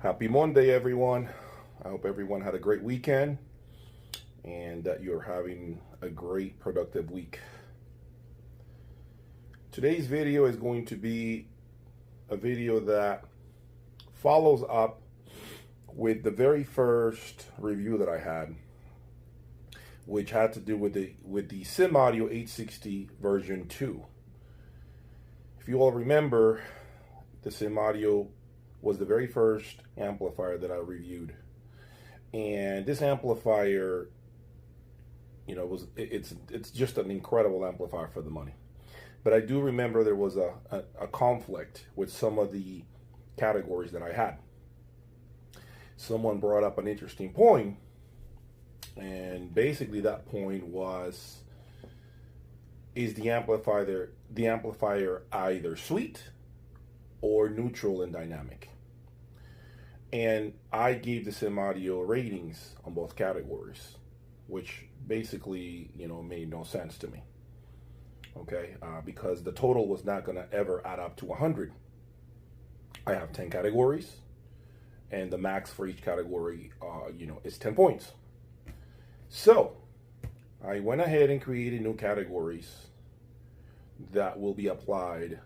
Happy Monday, everyone. I hope everyone had a great weekend and that you're having a great, productive week. Today's video is going to be a video that follows up with the very first review that I had, which had to do with the Sim Audio 860 version 2. If you all remember, the Sim Audio was the very first amplifier that I reviewed, and this amplifier, it's just an incredible amplifier for the money. But I do remember there was a conflict with some of the categories that I had. Someone brought up an interesting point, and basically that point was, is the amplifier either sweet or neutral and dynamic? And I gave the Sim Audio ratings on both categories, which basically, made no sense to me. Okay, because the total was not going to ever add up to 100. I have 10 categories, and the max for each category, is 10 points. So I went ahead and created new categories that will be applied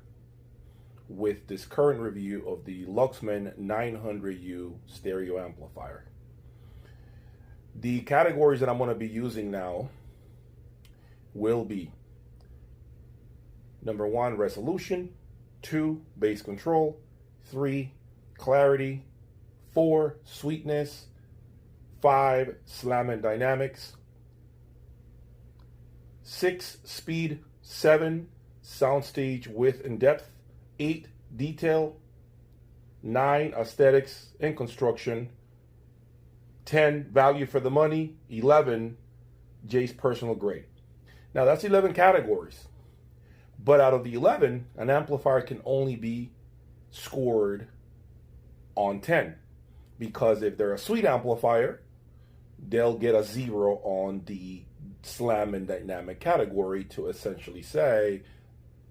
with this current review of the Luxman 900u stereo amplifier. The categories that I'm going to be using now will be: number 1, resolution; 2, bass control; 3, clarity; 4, sweetness; 5, slam and dynamics; 6, speed; 7, soundstage width and depth; 8, detail; 9, aesthetics and construction; 10, value for the money; 11, Jay's personal grade. Now that's 11 categories, but out of the 11, an amplifier can only be scored on 10, because if they're a sweet amplifier, they'll get a 0 on the slam and dynamic category to essentially say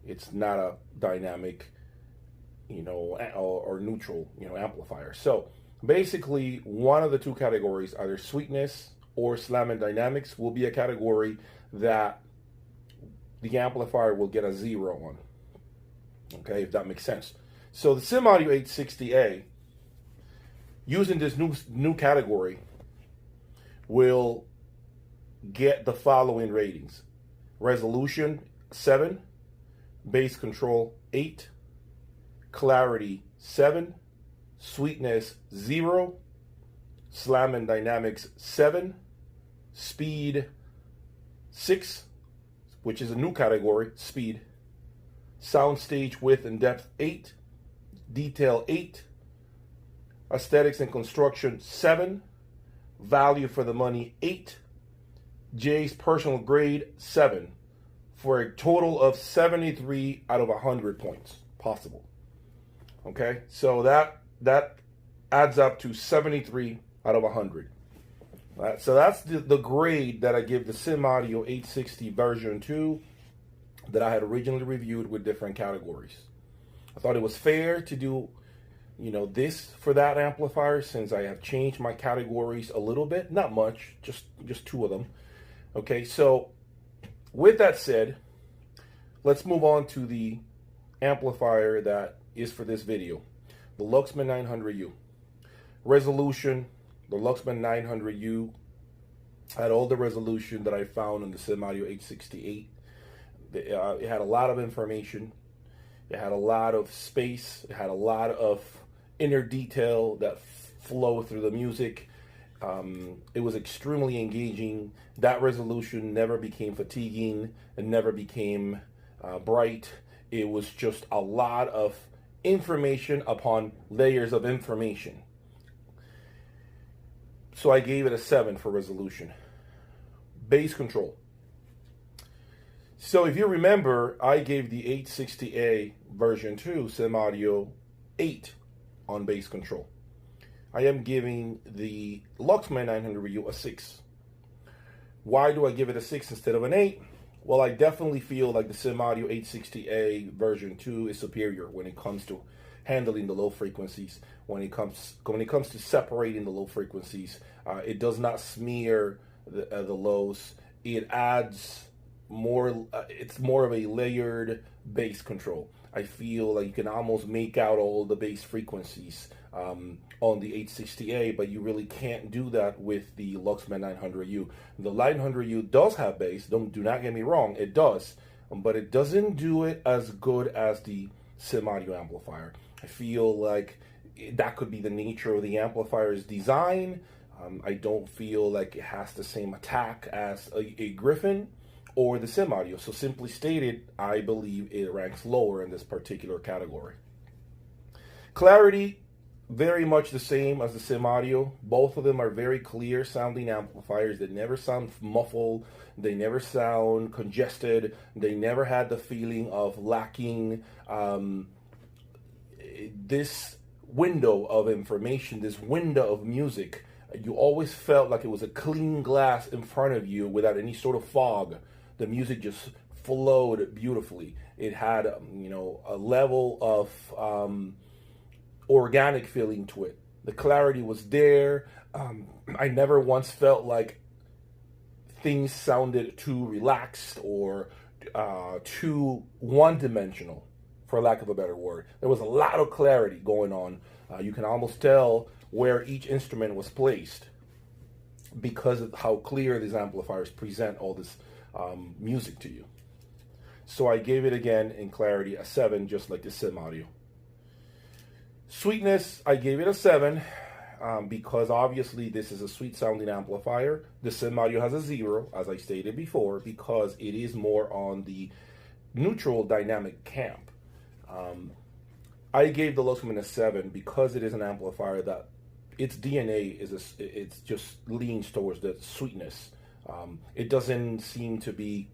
it's not a dynamic, or neutral, amplifier. So basically, one of the two categories, either sweetness or slam and dynamics, will be a category that the amplifier will get a 0 on. Okay, if that makes sense. So the Sim Audio 860A, using this new category, will get the following ratings: resolution 7, bass control 8, clarity 7, sweetness 0, slam and dynamics 7, speed 6, which is a new category, speed; soundstage width and depth 8, detail 8, aesthetics and construction 7, value for the money 8, Jay's personal grade 7, for a total of 73 out of 100 points possible. Okay, so that adds up to 73 out of 100. All right, so that's the grade that I give the Sim Audio 860 version 2 that I had originally reviewed with different categories. I thought it was fair to do, this for that amplifier, since I have changed my categories a little bit, not much, just 2 of them. Okay, so with that said, let's move on to the amplifier that is for this video, the Luxman 900u. Resolution: the Luxman 900u had all the resolution that I found in the Sim Audio 868. It had a lot of information. It had a lot of space. It had a lot of inner detail that flow through the music. It was extremely engaging. That resolution never became fatiguing. It never became bright. It was just a lot of information upon layers of information. So I gave it a 7 for resolution. Bass control. So if you remember, I gave the 860A version 2 Sim Audio 8 on bass control. I am giving the Luxman 900u a 6. Why do I give it a 6 instead of an 8? Well, I definitely feel like the Sim Audio 860A version 2 is superior when it comes to handling the low frequencies. When it comes to separating the low frequencies, it does not smear the lows. It adds more. It's more of a layered bass control. I feel like you can almost make out all the bass frequencies on the 860A, but you really can't do that with the Luxman 900u. The 900u does have bass. Do not get me wrong, it does, but it doesn't do it as good as the sim audio amplifier. I feel like that could be the nature of the amplifier's design. I don't feel like it has the same attack as a Griffin or the sim audio. So simply stated, I believe it ranks lower in this particular category. Clarity, very much the same as the sim audio. Both of them are very clear sounding amplifiers that never sound muffled. They never sound congested. They never had the feeling of lacking this window of information, this window of music. You always felt like it was a clean glass in front of you without any sort of fog. The music just flowed beautifully. It had, a level of organic feeling to it. The clarity was there. I never once felt like things sounded too relaxed or too one-dimensional, for lack of a better word. There was a lot of clarity going on. You can almost tell where each instrument was placed because of how clear these amplifiers present all this music to you. So I gave it again in clarity a 7, just like the sim audio. Sweetness, I gave it a 7 because obviously this is a sweet sounding amplifier. The sim audio has a 0, as I stated before, because it is more on the neutral dynamic camp. I gave the Luxman a 7 because it is an amplifier that its DNA it's just leans towards the sweetness. It doesn't seem to be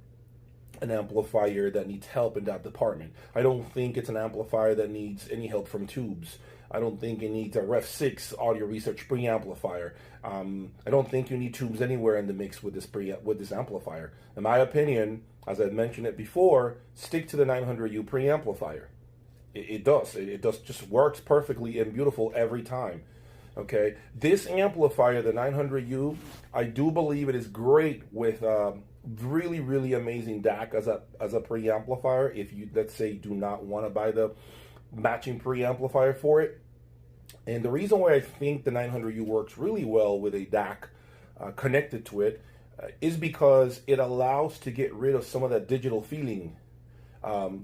an amplifier that needs help in that department. I don't think it's an amplifier that needs any help from tubes. I don't think it needs a Ref 6 audio research preamplifier. I don't think you need tubes anywhere in the mix with this amplifier. In my opinion, as I mentioned it before, stick to the 900u preamplifier. It does. It just works perfectly and beautiful every time. Okay, this amplifier, the 900u, I do believe it is great with really, really amazing DAC as a preamplifier. If you, let's say, do not want to buy the matching preamplifier for it. And the reason why I think the 900u works really well with a DAC connected to it is because it allows to get rid of some of that digital feeling.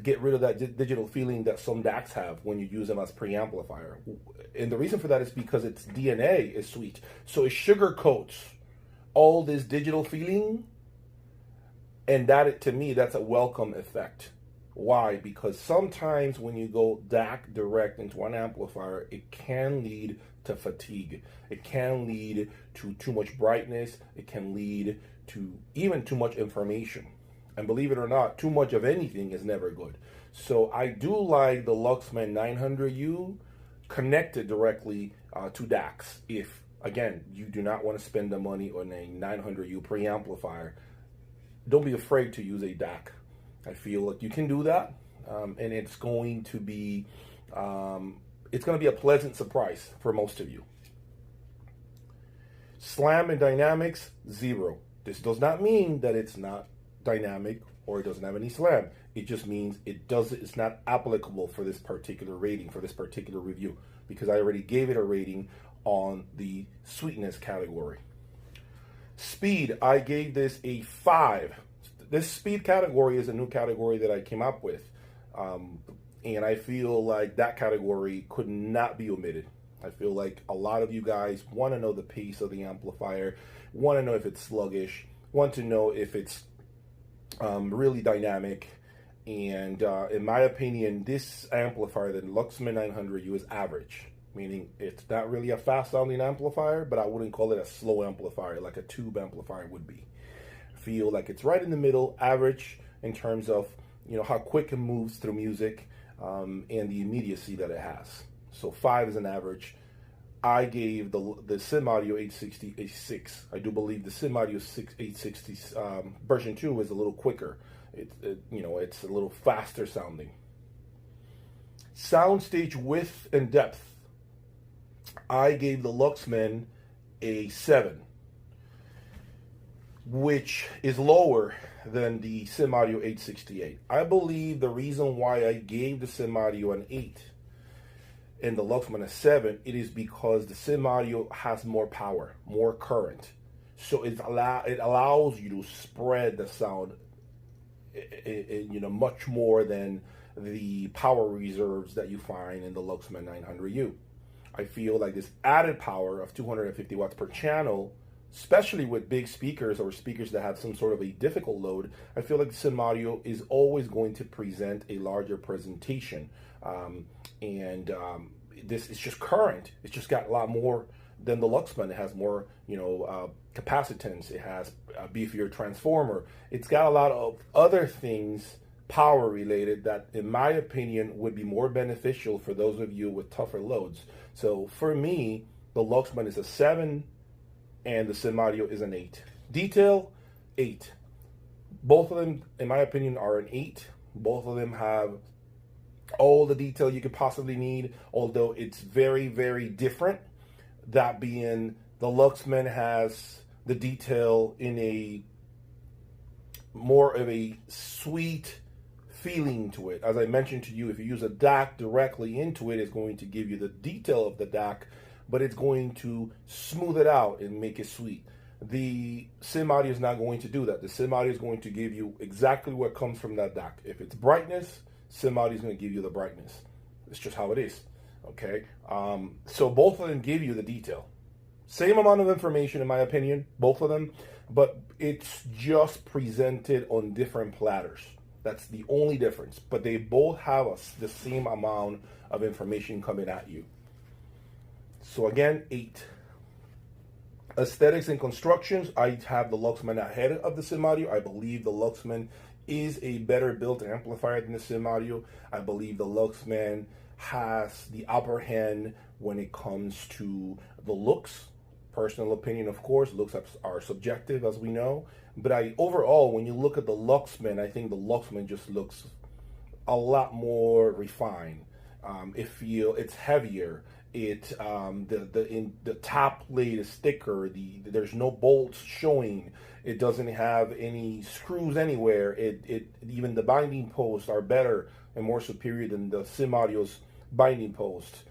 Get rid of that digital feeling that some DACs have when you use them as preamplifier. And the reason for that is because its DNA is sweet. So it sugarcoats all this digital feeling, and that, to me, that's a welcome effect. Why? Because sometimes when you go DAC direct into an amplifier, it can lead to fatigue. It can lead to too much brightness. It can lead to even too much information. And believe it or not, too much of anything is never good. So I do like the Luxman 900u connected directly to DACs. If, again, you do not want to spend the money on a 900u preamplifier, don't be afraid to use a DAC. I feel like you can do that, and it's going to be a pleasant surprise for most of you. Slam and dynamics, 0. This does not mean that it's not dynamic or it doesn't have any slam. It just means it's not applicable for this particular rating, for this particular review, because I already gave it a rating on the sweetness category. Speed, I gave this a 5. This speed category is a new category that I came up with, and I feel like that category could not be omitted. I feel like a lot of you guys want to know the pace of the amplifier, want to know if it's sluggish, want to know if it's really dynamic, and in my opinion, this amplifier, the Luxman 900u, is average, meaning it's not really a fast sounding amplifier, but I wouldn't call it a slow amplifier like a tube amplifier would be. I feel like it's right in the middle, average in terms of how quick it moves through music and the immediacy that it has. So 5 is an average. I gave the Sim Audio 860 a 6. I do believe the Sim Audio 860 version 2 is a little quicker. It's a little faster sounding. Soundstage width and depth, I gave the Luxman a 7, which is lower than the Sim Audio 868. I believe the reason why I gave the Sim Audio an 8 and the Luxman a 7, it is because the Sim Audio has more power, more current. So it allows you to spread the sound, much more than the power reserves that you find in the Luxman 900u. I feel like this added power of 250 watts per channel, especially with big speakers or speakers that have some sort of a difficult load, I feel like the Sim Audio is always going to present a larger presentation. This is just current. It's just got a lot more than the Luxman. It has more, capacitance. It has a beefier transformer. It's got a lot of other things power related that, in my opinion, would be more beneficial for those of you with tougher loads. So for me, the Luxman is a 7 and the Sim Audio is an 8. Detail, 8. Both of them, in my opinion, are an 8. Both of them have all the detail you could possibly need, although it's very, very different. That being, the Luxman has the detail in a more of a sweet feeling to it. As I mentioned to you, if you use a DAC directly into it, it's going to give you the detail of the DAC, but it's going to smooth it out and make it sweet. The Sim Audio is not going to do that. The Sim Audio is going to give you exactly what comes from that DAC. If it's brightness, Sim Audio is going to give you the brightness. It's just how it is. Okay? So both of them give you the detail. Same amount of information, in my opinion, both of them, but it's just presented on different platters. That's the only difference. But they both have the same amount of information coming at you. So again, 8. Aesthetics and constructions, I have the Luxman ahead of the Sim Audio. I believe the Luxman is a better built amplifier than the Sim Audio. I believe the Luxman has the upper hand when it comes to the looks. Personal opinion, of course, looks are subjective, as we know. But overall, when you look at the Luxman, I think the Luxman just looks a lot more refined. It's heavier. The top plate is thicker. There's no bolts showing. It doesn't have any screws anywhere. Even the binding posts are better and more superior than the Sim Audio's binding posts.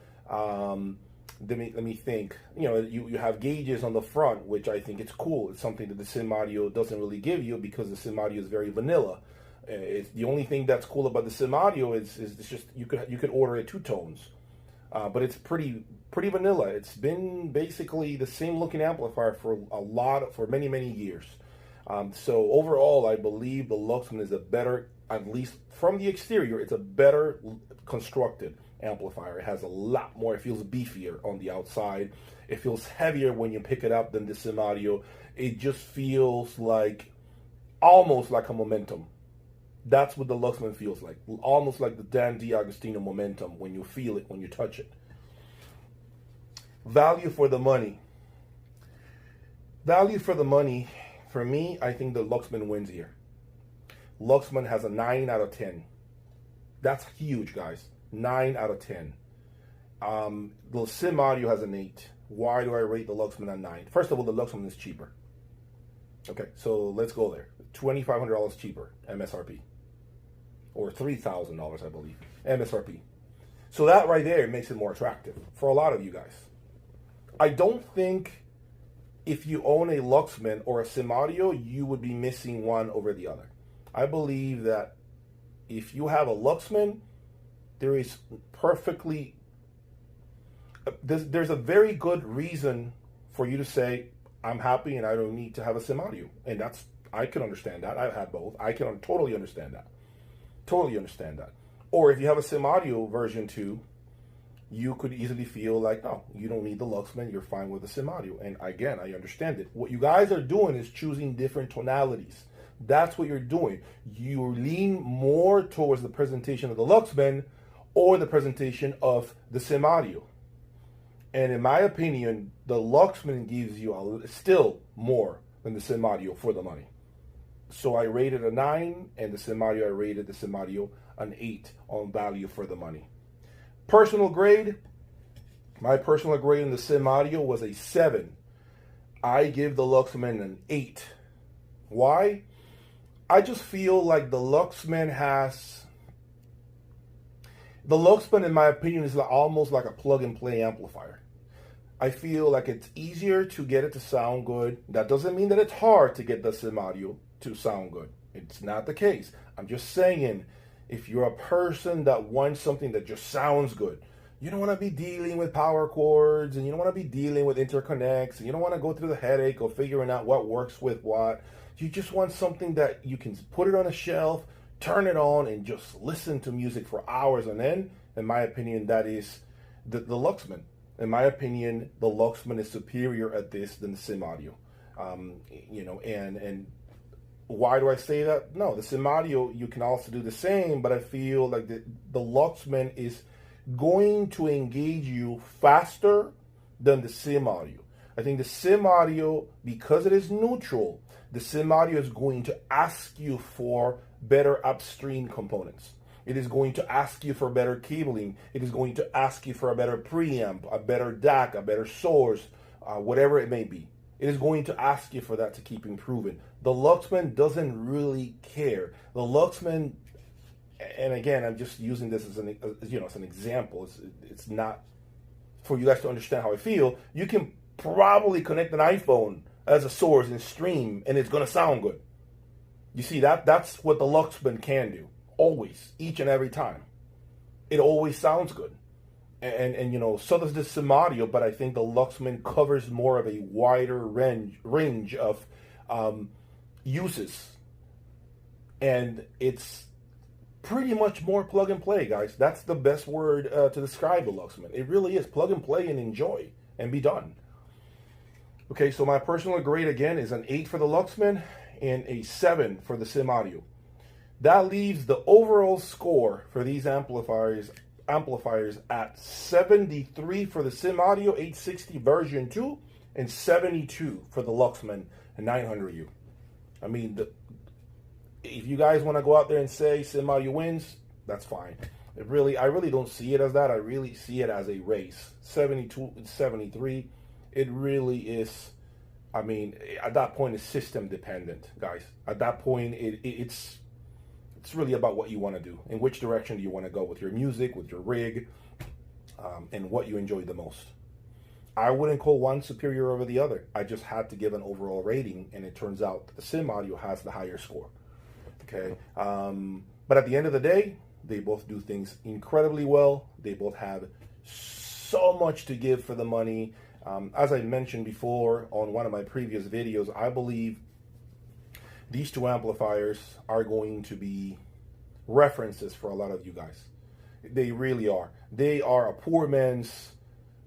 Let me think. You have gauges on the front, which I think it's cool. It's something that the Sim Audio doesn't really give you because the Sim Audio is very vanilla. It's the only thing that's cool about the Sim Audio is it's just you could order it 2 tones, but it's pretty vanilla. It's been basically the same looking amplifier for many years. So overall, I believe the Luxman is a better, at least from the exterior, it's a better constructed amplifier. It has a lot more. It feels beefier on the outside. It feels heavier when you pick it up than the Sim Audio. It just feels almost like a Momentum. That's what the Luxman feels like. Almost like the Dan D'Agostino Momentum when you feel it, when you touch it. Value for the money. Value for the money, for me, I think the Luxman wins here. Luxman has a 9 out of 10. That's huge, guys. 9 out of 10. The Sim Audio has an 8. Why do I rate the Luxman a 9? First of all, the Luxman is cheaper. Okay, so let's go there. $2,500 cheaper, MSRP. Or $3,000, I believe, MSRP. So that right there makes it more attractive for a lot of you guys. I don't think if you own a Luxman or a Sim Audio, you would be missing one over the other. I believe that if you have a Luxman, there's a very good reason for you to say, I'm happy and I don't need to have a Sim Audio. And I can understand that. I've had both. I can totally understand that. Totally understand that. Or if you have a Sim Audio version 2, you could easily feel like, no, you don't need the Luxman. You're fine with the Sim Audio. And again, I understand it. What you guys are doing is choosing different tonalities. That's what you're doing. You lean more towards the presentation of the Luxman or the presentation of the Sim Audio. And in my opinion, the Luxman gives you still more than the Sim Audio for the money. So I rated a 9, and the Sim Audio, I rated the Sim Audio an 8 on value for the money. Personal grade, my personal grade in the sim audio was a 7. I give the Luxman an 8. Why? I just feel like the Luxman, in my opinion, is almost like a plug-and-play amplifier. I feel like it's easier to get it to sound good. That doesn't mean that it's hard to get the sim audio to sound good. It's not the case. I'm just saying, if you're a person that wants something that just sounds good, you don't want to be dealing with power chords, and you don't want to be dealing with interconnects, and you don't want to go through the headache of figuring out what works with what. You just want something that you can put it on a shelf, turn it on, and just listen to music for hours on end. In my opinion, that is the Luxman. In my opinion, the Luxman is superior at this than the sim audio. And why do I say that? No, the sim audio, you can also do the same, but I feel like the Luxman is going to engage you faster than the sim audio. I think the sim audio, because it is neutral, the sim audio is going to ask you for better upstream components. It is going to ask you for better cabling. It is going to ask you for a better preamp, a better DAC, a better source, whatever it may be. It is going to ask you for that to keep improving. The Luxman doesn't really care. The Luxman, and again, I'm just using this as an example. It's not for you guys to understand how I feel. You can probably connect an iPhone as a source and stream, and it's going to sound good. You see, that's what the Luxman can do. Always, each and every time. It always sounds good. And so does the sim audio, but I think the Luxman covers more of a wider range of uses. And it's pretty much more plug and play, guys. That's the best word to describe the Luxman. It really is plug and play and enjoy and be done. Okay, so my personal grade again is an 8 for the Luxman and a 7 for the sim audio. That leaves the overall score for these amplifiers at 73 for the sim audio 860 version 2 and 72 for the Luxman 900u. I mean, if you guys want to go out there and say sim audio wins, that's fine. I really don't see it as that. I really see it as a race. 72 and 73. It really is. I mean, at that point, it's system dependent, guys. At that point, it's really about what you want to do and which direction do you want to go with your music, with your rig, and what you enjoy the most. I wouldn't call one superior over the other. I just had to give an overall rating, and it turns out the sim audio has the higher score. Okay, but at the end of the day, they both do things incredibly well. They both have so much to give for the money. As I mentioned before on one of my previous videos, I believe these two amplifiers are going to be references for a lot of you guys. They really are. They are a poor man's,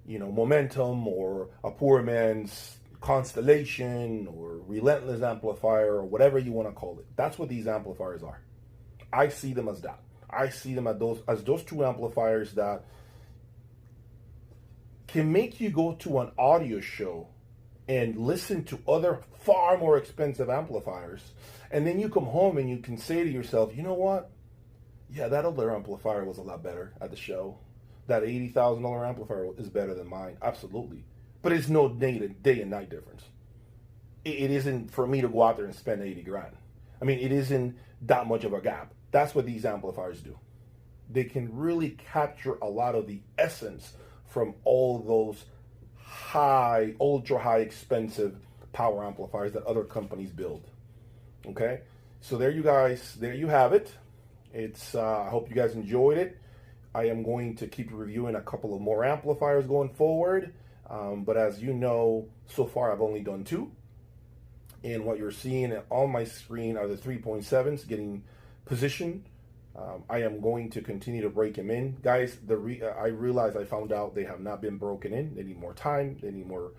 Momentum, or a poor man's Constellation, or Relentless amplifier, or whatever you want to call it. That's what these amplifiers are. I see them as that. I see them as those two amplifiers that can make you go to an audio show and listen to other far more expensive amplifiers, and then you come home and you can say to yourself, you know what? Yeah, that other amplifier was a lot better at the show. That $80,000 amplifier is better than mine. Absolutely. But it's no day and night difference. It isn't for me to go out there and spend 80 grand. I mean, it isn't that much of a gap. That's what these amplifiers do. They can really capture a lot of the essence from all those ultra high expensive power amplifiers that other companies build. Okay, so there you have it. I hope you guys enjoyed it. I am going to keep reviewing a couple of more amplifiers going forward, but as you know, so far I've only done 2, and what you're seeing on my screen are the 3.7s getting positioned. I am going to continue to break them in, guys. I found out they have not been broken in. They need more time. They need more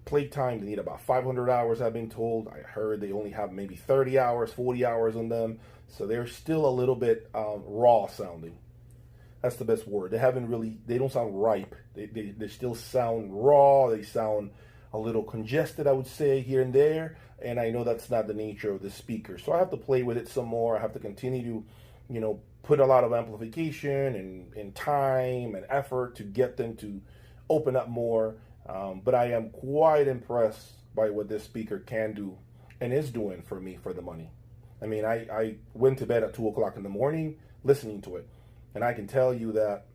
play time. They need about 500 hours, I've been told. I heard they only have maybe 30 hours, 40 hours on them, so they're still a little bit raw sounding. That's the best word. They don't sound ripe. They still sound raw. They sound a little congested, I would say, here and there. And I know that's not the nature of the speaker. So I have to play with it some more. I have to continue to, put a lot of amplification and time and effort to get them to open up more. But I am quite impressed by what this speaker can do and is doing for me for the money. I mean, I went to bed at 2 o'clock in the morning listening to it. And I can tell you that,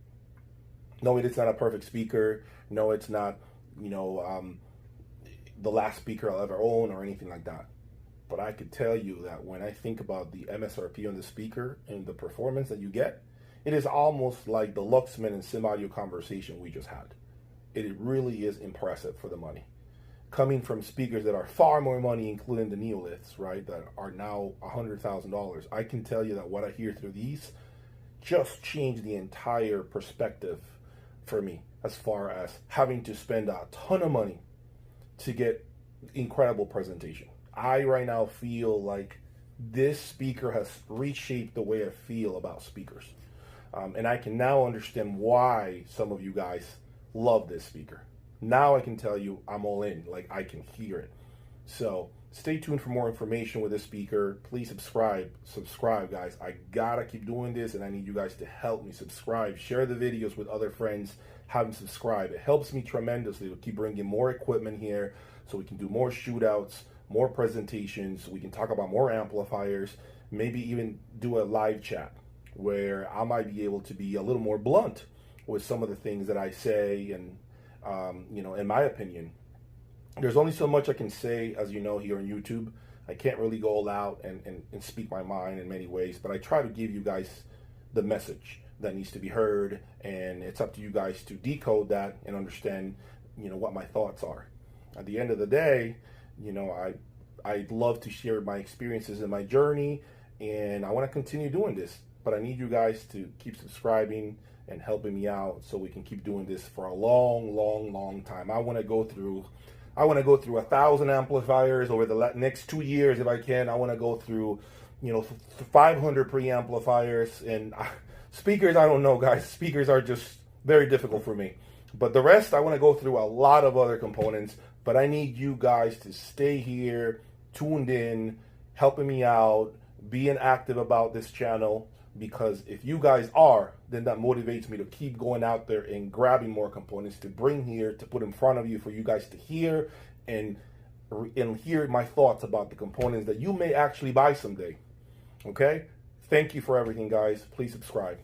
no, it's not a perfect speaker. No, it's not, the last speaker I'll ever own or anything like that. But I could tell you that when I think about the MSRP on the speaker and the performance that you get, it is almost like the Luxman and Sim Audio conversation we just had. It really is impressive for the money. Coming from speakers that are far more money, including the Neoliths, right, that are now $100,000, I can tell you that what I hear through these just changed the entire perspective for me as far as having to spend a ton of money to get incredible presentation. I right now feel like this speaker has reshaped the way I feel about speakers. And I can now understand why some of you guys love this speaker. Now I can tell you I'm all in, like I can hear it. So stay tuned for more information with this speaker. Please subscribe guys. I gotta keep doing this and I need you guys to help me subscribe. Share the videos with other friends, have them subscribe. It helps me tremendously to keep bringing more equipment here so we can do more shootouts, more presentations. We can talk about more amplifiers, maybe even do a live chat where I might be able to be a little more blunt with some of the things that I say. And, in my opinion, there's only so much I can say, as you know, here on YouTube. I can't really go all out and speak my mind in many ways, but I try to give you guys the message that needs to be heard, and it's up to you guys to decode that and understand, what my thoughts are. At the end of the day, I'd love to share my experiences in my journey, and I want to continue doing this, but I need you guys to keep subscribing and helping me out so we can keep doing this for a long time. I want to go through 1,000 amplifiers over the next 2 years if I can. I want to go through 500 preamplifiers and speakers. I don't know, guys. Speakers are just very difficult for me, but the rest I want to go through a lot of other components. But I need you guys to stay here, tuned in, helping me out, being active about this channel, because if you guys are, then that motivates me to keep going out there and grabbing more components to bring here, to put in front of you for you guys to hear and hear my thoughts about the components that you may actually buy someday. Okay? Thank you for everything, guys. Please subscribe.